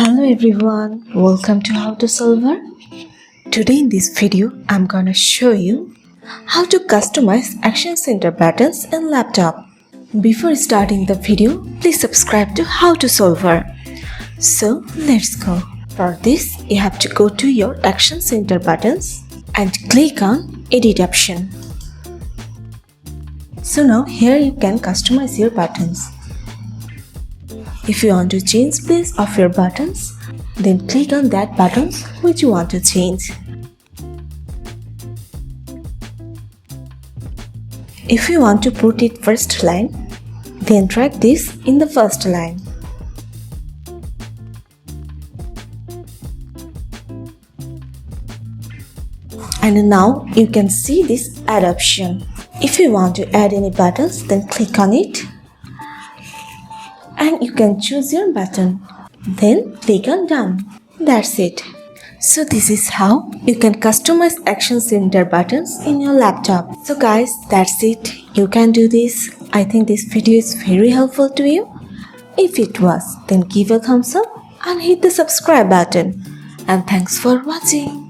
Hello everyone, welcome to How to Solver. Today in this video, I'm gonna show you how to customize action center buttons in laptop. Before starting the video, please subscribe to How to Solver. So let's go. For this, you have to go to your action center buttons and click on edit option. So now here you can customize your buttons. If you want to change place of your buttons, then click on that buttons which you want to change. If you want to put it first line, then drag this in the first line. And now you can see this add option. If you want to add any buttons, then click on it. And you can choose your button. Then click on done. That's it. So this is how you can customize action center buttons in your laptop. So guys, that's it. You can do this. I think this video is very helpful to you. If it was, then give a thumbs up and hit the subscribe button. And thanks for watching.